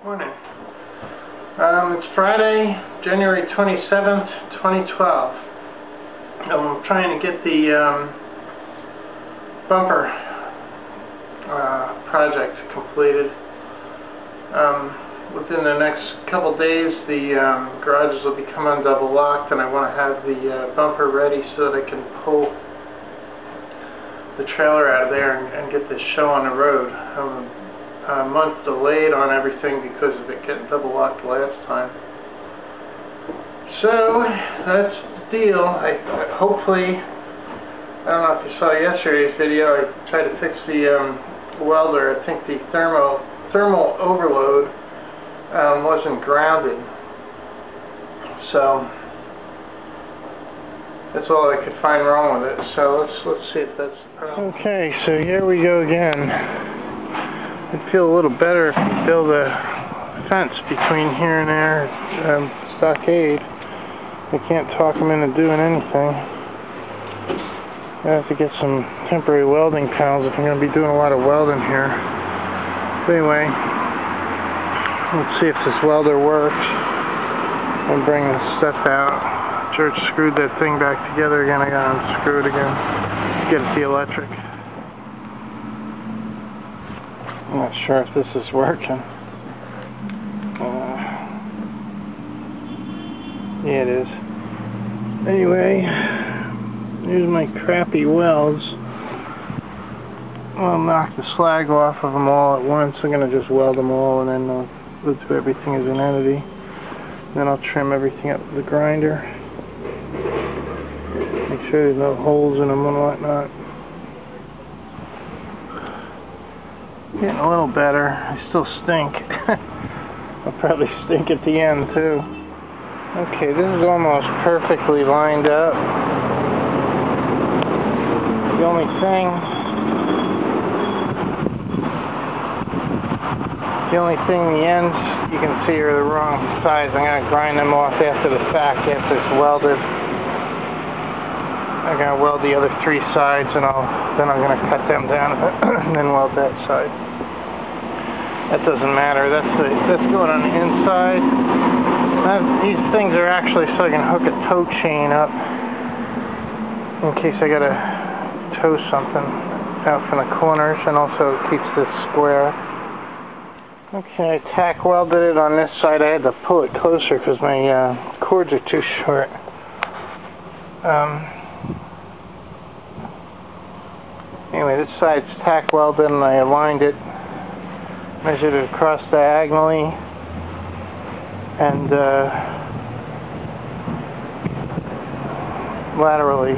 Morning. It's Friday, January 27th, 2012. I'm trying to get the bumper project completed. Within the next couple days, the garages will become undouble locked, and I want to have the bumper ready so that I can pull the trailer out of there and get this show on the road. I'm a month delayed on everything because of it getting double locked last time. So that's the deal. Hopefully, I don't know if you saw yesterday's video, I tried to fix the welder. I think the thermal overload wasn't grounded. So that's all I could find wrong with it. So let's see if that's the problem. Okay, so here we go again. It'd feel a little better if you build a fence between here and there, stockade. I can't talk them into doing anything. I have to get some temporary welding panels if I'm going to be doing a lot of welding here. But anyway, let's see if this welder works. I'll bring this stuff out. George screwed that thing back together again. I got to unscrew it again. Get it the electric. I'm not sure if this is working. Yeah, it is. Anyway, here's my crappy welds. I'll knock the slag off of them all at once. I'm going to just weld them all, and then I'll do everything as an entity. Then I'll trim everything up with the grinder. Make sure there's no holes in them and whatnot. Getting a little better. I still stink. I'll probably stink at the end too. Okay, this is almost perfectly lined up. The only thing in the ends you can see are the wrong size. I'm going to grind them off after the fact, after it's welded. I'm going to weld the other three sides, and then I'm going to cut them down and then weld that side. That doesn't matter. That's going on the inside. These things are actually so I can hook a tow chain up in case I got to tow something out from the corners, and also it keeps this square. Okay, I tack welded it on this side. I had to pull it closer because my cords are too short. Anyway, this side's tack welded, and I aligned it, measured it across diagonally, and laterally.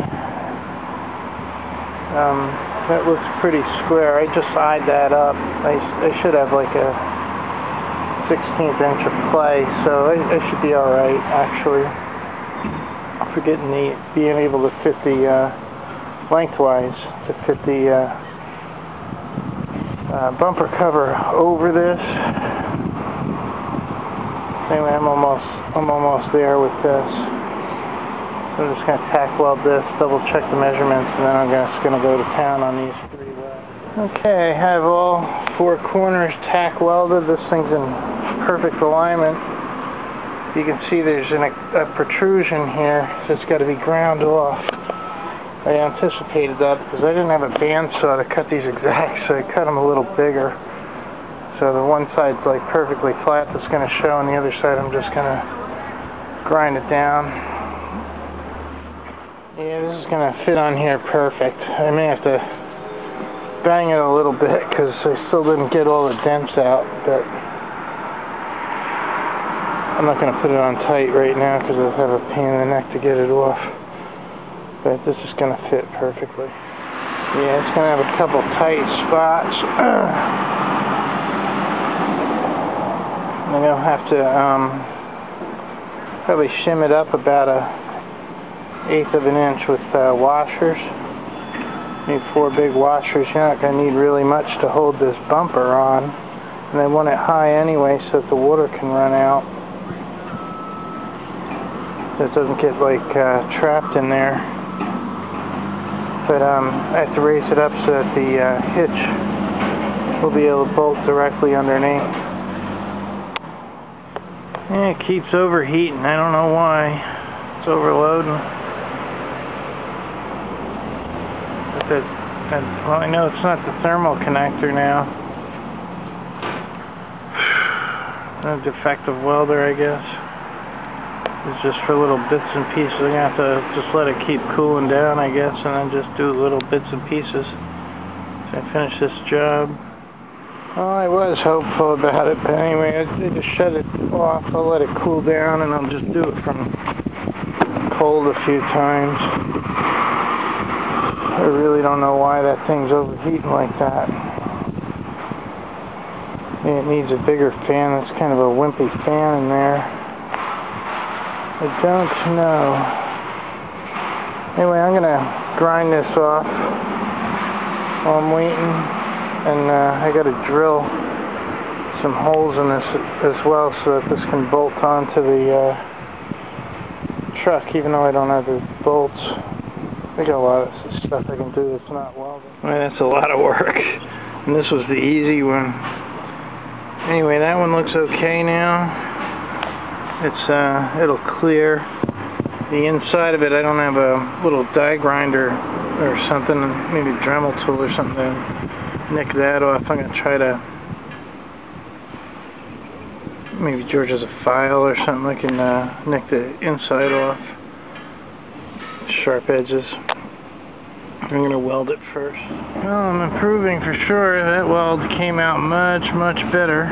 That looks pretty square. I just eyed that up. I should have like a 16th inch of clay, so I should be alright, actually. Forgetting being able to fit the lengthwise to fit the bumper cover over this. Anyway, I'm almost there with this. I'm just going to tack weld this, double check the measurements, and then I'm just going to go to town on these three welds. Okay, I have all four corners tack welded. This thing's in perfect alignment. You can see there's a protrusion here that's got to be ground off. I anticipated that because I didn't have a bandsaw to cut these exact, so I cut them a little bigger. So the one side's like perfectly flat that's going to show, and the other side I'm just going to grind it down. Yeah, this is going to fit on here perfect. I may have to bang it a little bit because I still didn't get all the dents out, but I'm not going to put it on tight right now because I'll have a pain in the neck to get it off. But this is going to fit perfectly. Yeah, it's going to have a couple tight spots. I'm going to have to probably shim it up about 1/8 of an inch with washers. Need 4 big washers. You're not going to need really much to hold this bumper on. And I want it high anyway so that the water can run out. So it doesn't get like trapped in there. But I have to raise it up so that the hitch will be able to bolt directly underneath. Yeah, it keeps overheating. I don't know why. It's overloading. But well, I know it's not the thermal connector now. A defective welder, I guess. It's just for little bits and pieces. I'm gonna have to just let it keep cooling down, I guess, and then just do little bits and pieces so I finish this job. Well, I was hopeful about it, but anyway, I just shut it off. I'll let it cool down, and I'll just do it from cold a few times. I really don't know why that thing's overheating like that. It needs a bigger fan. It's kind of a wimpy fan in there. I don't know. Anyway, I'm going to grind this off while I'm waiting. And I got to drill some holes in this as well so that this can bolt onto the truck, even though I don't have the bolts. I got a lot of stuff I can do that's not welding. I mean, that's a lot of work. And this was the easy one. Anyway, that one looks okay now. It'll clear. The inside of it, I don't have a little die grinder or something, maybe a Dremel tool or something to nick that off. I'm going to try to, maybe George has a file or something I can nick the inside off. Sharp edges. I'm going to weld it first. Well, I'm improving for sure. That weld came out much, much better.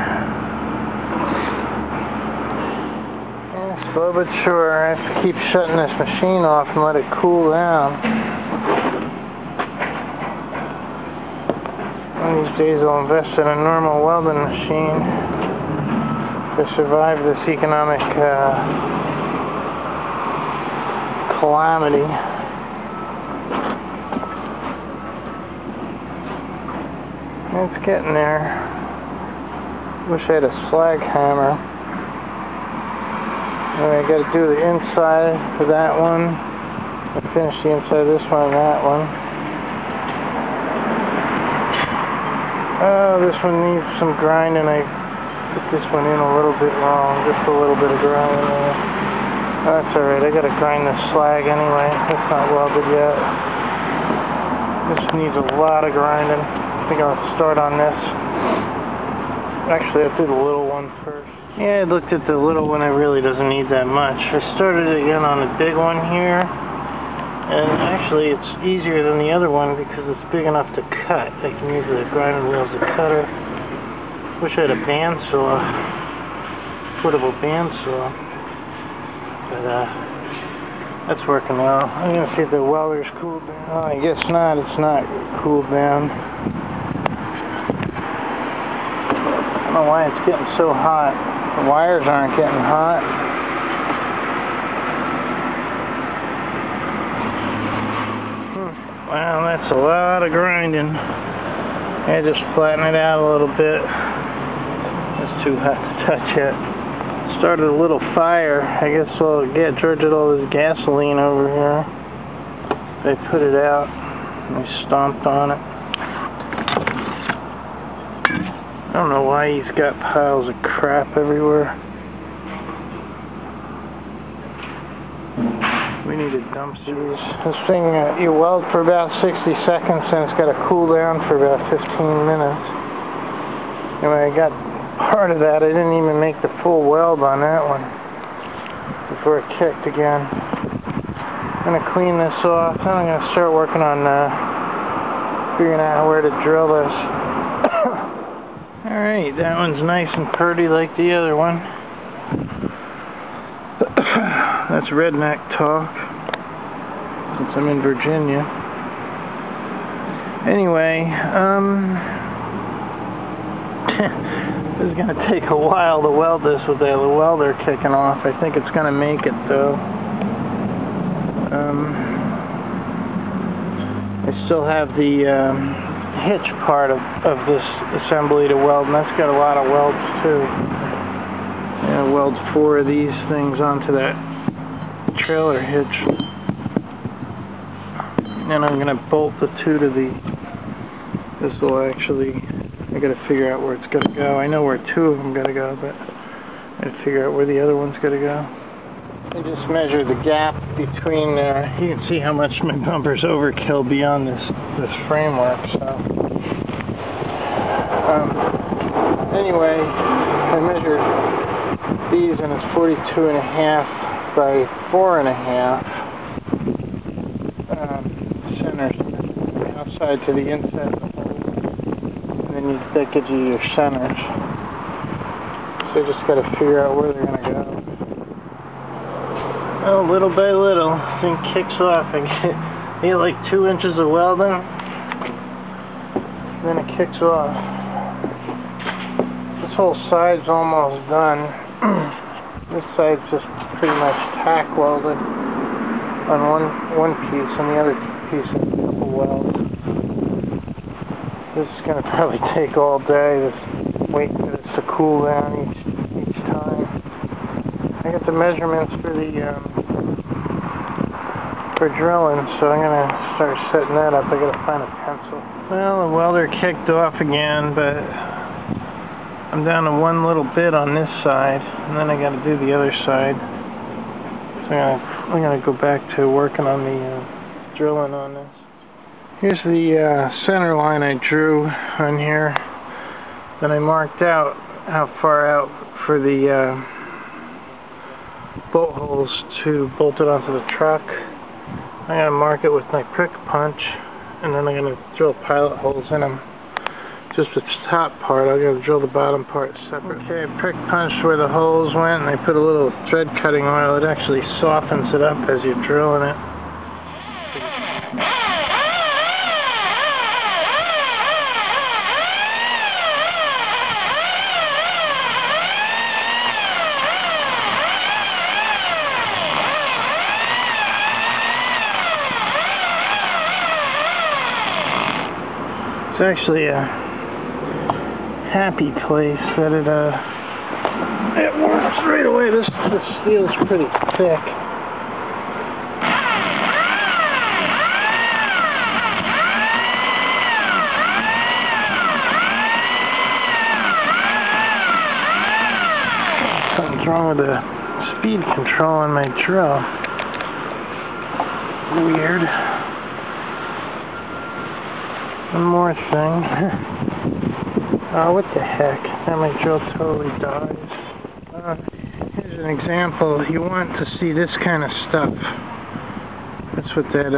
Slow but sure. I have to keep shutting this machine off and let it cool down. One of these days I'll invest in a normal welding machine to survive this economic calamity. It's getting there. Wish I had a slag hammer. I got to do the inside for that one. I finished the inside of this one and that one. Oh, this one needs some grinding. I put this one in a little bit wrong. Just a little bit of grinding there. That's alright. I got to grind this slag anyway. It's not welded yet. This needs a lot of grinding. I think I'll start on this. Actually, I'll do the little one first. Yeah, I looked at the little one. It really doesn't need that much. I started again on the big one here. And actually, it's easier than the other one because it's big enough to cut. I can use the grinding wheel as a cutter. Wish I had a bandsaw. Portable bandsaw. But, that's working well. I'm going to see if the welder's cooled down. Oh, I guess not. It's not cooled down. I don't know why it's getting so hot. The wires aren't getting hot. Wow, that's a lot of grinding. I just flatten it out a little bit. It's too hot to touch it. Started a little fire. I guess I'll get George had all this gasoline over here. They put it out and I stomped on it. I don't know why he's got piles of crap everywhere. We need a dumpster. This thing, you weld for about 60 seconds and it's got to cool down for about 15 minutes. Anyway, I got part of that. I didn't even make the full weld on that one before it kicked again. I'm going to clean this off. Then I'm going to start working on figuring out where to drill this. Alright, that one's nice and pretty like the other one. That's redneck talk, since I'm in Virginia. Anyway, this is going to take a while to weld this with the welder kicking off. I think it's going to make it though. I still have the hitch part of this assembly to weld, and that's got a lot of welds too. I'm going to weld 4 of these things onto that trailer hitch. And I'm going to bolt the 2 to the, this will actually, I got to figure out where it's going to go. I know where 2 of them got to go, but And figure out where the other one's going to go. I just measure the gap between, you can see how much my bumper's overkill beyond this framework, so. Anyway, I measured these and it's 42.5 by 4.5 centers, the outside to the inside of the hole, and then that gives you your centers. So you just got to figure out where they're going to go. Well, little by little, thing kicks off. I get like 2 inches of welding, and then it kicks off. This whole side's almost done. This side's just pretty much tack welded on one piece, and the other piece is a couple welds. This is going to probably take all day, just waiting for this to cool down each time. I got the measurements for the for drilling, so I'm going to start setting that up. I got to find a pencil. Well, the welder kicked off again, but I'm down to one little bit on this side, and then I got to do the other side. So I'm going to go back to working on the drilling on this. Here's the center line I drew on here. Then I marked out how far out for the bolt holes to bolt it onto the truck. I'm going to mark it with my prick punch, and then I'm going to drill pilot holes in them. Just the top part, I'm going to drill the bottom part separate. Okay, I prick punched where the holes went, and I put a little thread cutting oil. It actually softens it up as you're drilling it. It's actually a happy place that it works right away. This steel's pretty thick. Something's wrong with the speed control on my drill. Weird. One more thing. Oh, what the heck? Now my drill totally dies. Here's an example. You want to see this kind of stuff. That's what that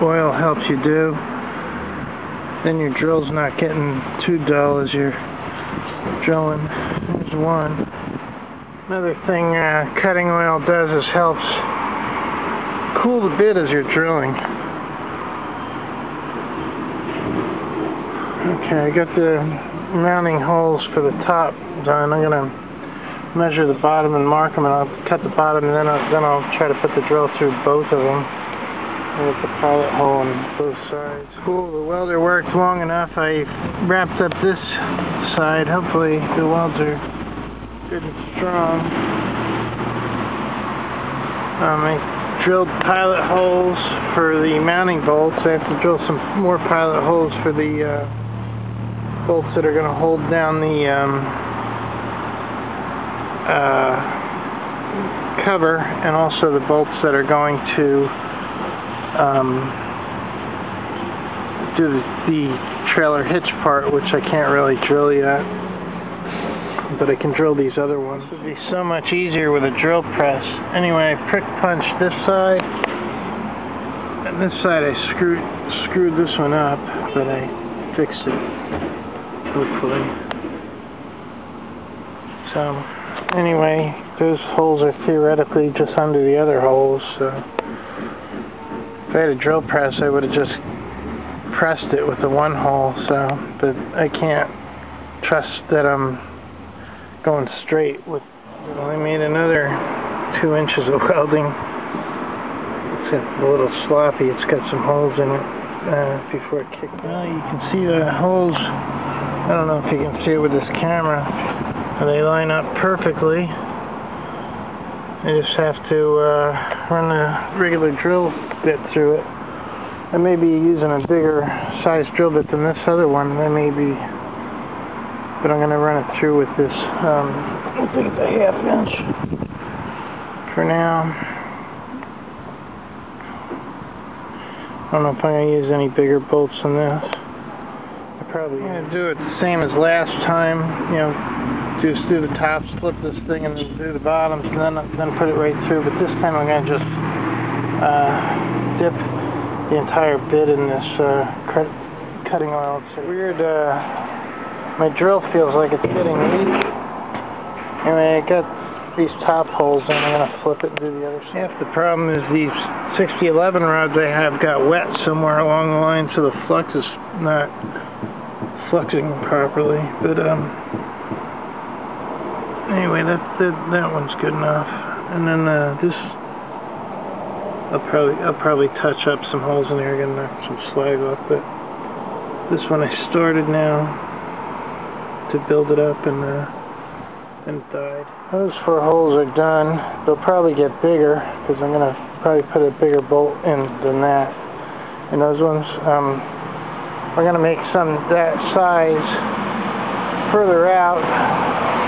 oil helps you do. Then your drill's not getting too dull as you're drilling. There's one. Another thing cutting oil does is helps cool the bit as you're drilling. Okay, I got the mounting holes for the top done. I'm going to measure the bottom and mark them, and I'll cut the bottom, and then I'll try to put the drill through both of them with the pilot hole on both sides. Cool, the welder worked long enough. I wrapped up this side. Hopefully the welds are good and strong. I drilled pilot holes for the mounting bolts. I have to drill some more pilot holes for the bolts that are going to hold down the cover, and also the bolts that are going to do the trailer hitch part, which I can't really drill yet, but I can drill these other ones. It would be so much easier with a drill press. Anyway, I prick punched this side, and this side I screwed this one up, but I fixed it. Hopefully. So, anyway, those holes are theoretically just under the other holes, so if I had a drill press, I would have just pressed it with the one hole, so, but I can't trust that I'm going straight with. Well, I made another 2 inches of welding. It's a little sloppy, it's got some holes in it before it kicked. Well, you can see the holes. I don't know if you can see it with this camera. They line up perfectly. I just have to run a regular drill bit through it. I may be using a bigger size drill bit than this other one. That may be but I'm going to run it through with this, I think it's a 1/2 inch for now. I don't know if I'm going to use any bigger bolts than this. I'm going to do it the same as last time, you know, just do the tops, flip this thing, and then do the bottoms, and then put it right through. But this time I'm going to just dip the entire bit in this cutting oil. It's weird, my drill feels like it's getting weak. Anyway, I got these top holes in, I'm going to flip it and do the other side. Half the problem is these 6011 rods I have got wet somewhere along the line, so the flux is not fluxing properly. But anyway, that one's good enough. And then this, I'll probably touch up some holes in here, gonna knock some slag off. But this one I started now to build it up, and it died. Those 4 holes are done. They'll probably get bigger because I'm gonna probably put a bigger bolt in than that. And those ones, we're gonna make some that size further out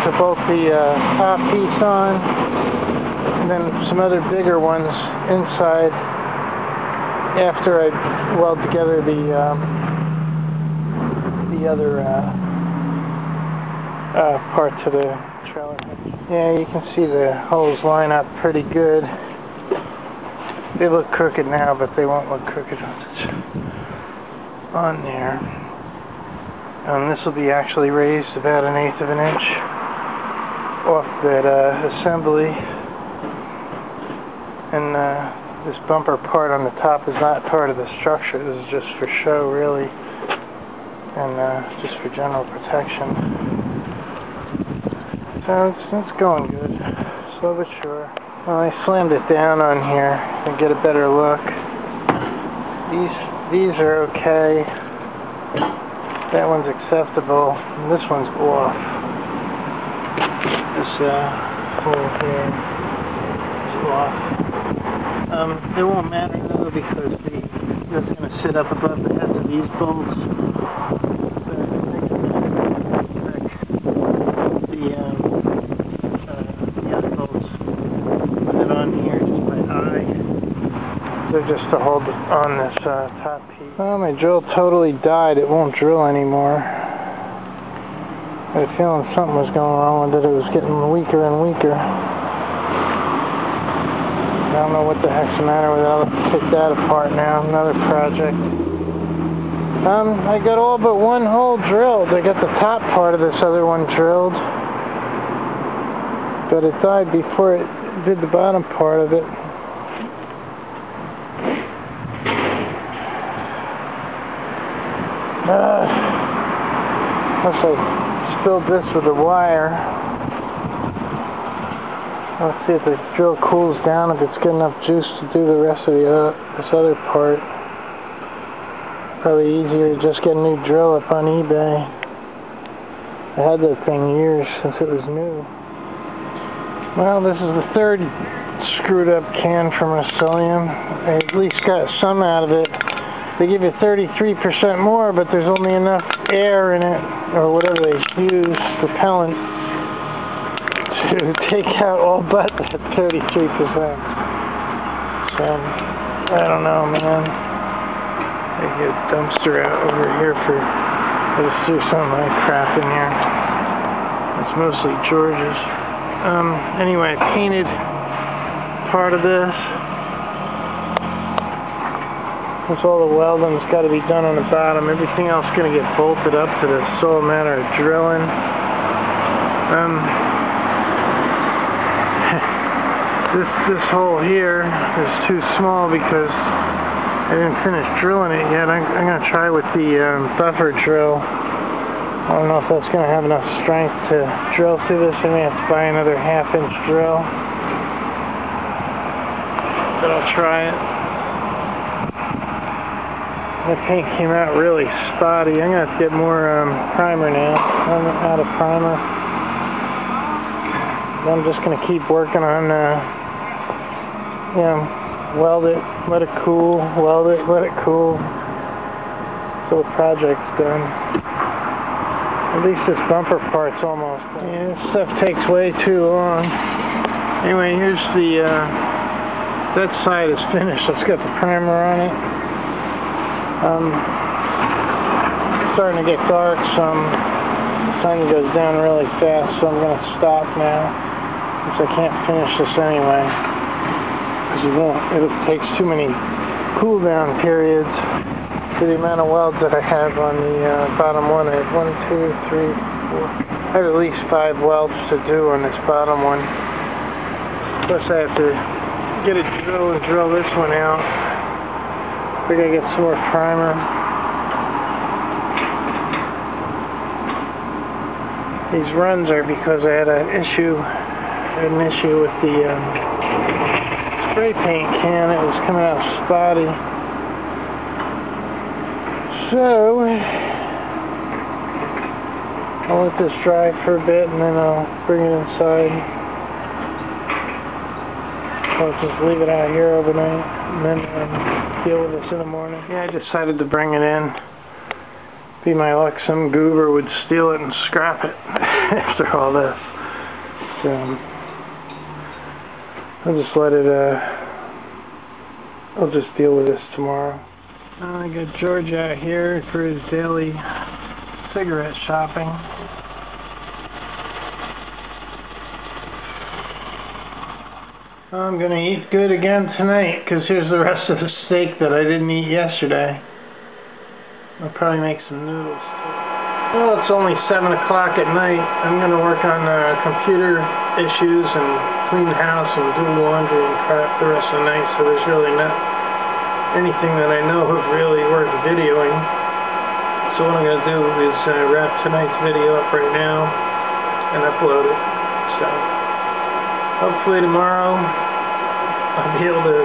to bolt the top piece on, and then some other bigger ones inside after I weld together the other part to the trailer. Yeah, you can see the holes line up pretty good. They look crooked now, but they won't look crooked on there. This will be actually raised about 1/8 of an inch off that assembly. And this bumper part on the top is not part of the structure. This is just for show, really, and just for general protection. So it's going good, slow but sure. Well, I slammed it down on here to get a better look. These are okay. That one's acceptable. And this one's off. This hole here is off. It won't matter though, because that's going to sit up above the heads of these bolts. Just to hold on this top piece. Well, my drill totally died. It won't drill anymore. I had a feeling something was going wrong with it. It was getting weaker and weaker. I don't know what the heck's the matter with it. I'll take that apart now. Another project. I got all but one hole drilled. I got the top part of this other one drilled, but it died before it did the bottom part of it. Unless I spilled this with the wire. Let's see if the drill cools down, if it's good enough juice to do the rest of this other part. Probably easier to just get a new drill up on eBay. I had that thing years since it was new. Well, this is the 3rd screwed up can from Rust-Oleum. I at least got some out of it. They give you 33% more, but there's only enough air in it, or whatever they use, propellant, to take out all but that 33%. So, I don't know, man. I get a dumpster out over here for, I just threw some of my crap in here. It's mostly George's. Anyway, I painted part of this. That's all the welding's got to be done on the bottom. Everything else is going to get bolted up to this. It's all a matter of drilling. This hole here is too small because I didn't finish drilling it yet. I'm going to try with the buffer drill. I don't know if that's going to have enough strength to drill through this. I may have to buy another 1/2 inch drill. But I'll try it. The paint came out really spotty. I'm going to have to get more primer now. I'm out of primer. I'm just going to keep working on, weld it, let it cool, weld it, let it cool, till the project's done. At least this bumper part's almost done. Yeah, this stuff takes way too long. Anyway, here's the, that side is finished. It's got the primer on it. It's starting to get dark, so the sun goes down really fast, so I'm going to stop now, since I can't finish this anyway. Because it takes too many cool down periods for the amount of welds that I have on the bottom one. I have 1, 2, 3, 4. I have at least 5 welds to do on this bottom one. Plus I have to get a drill and drill this one out. We're going to get some more primer. These runs are because I had an issue with the spray paint can. It was coming out spotty. So I'll let this dry for a bit and then I'll bring it inside. I'll just leave it out here overnight and then deal with this in the morning. Yeah, I decided to bring it in. Be my luck, some goober would steal it and scrap it after all this. So I'll just let it, I'll just deal with this tomorrow. I got George out here for his daily cigarette shopping. I'm gonna eat good again tonight, because here's the rest of the steak that I didn't eat yesterday. I'll probably make some noodles too. Well, it's only 7 o'clock at night. I'm going to work on computer issues and clean the house and do laundry and crap the rest of the night, so there's really not anything that I know of really worth videoing. So what I'm going to do is wrap tonight's video up right now and upload it. So hopefully tomorrow I'll be able to,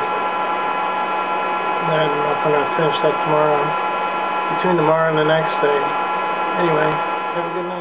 I don't know if I'm going to finish that tomorrow. Between tomorrow and the next day. Anyway, have a good night.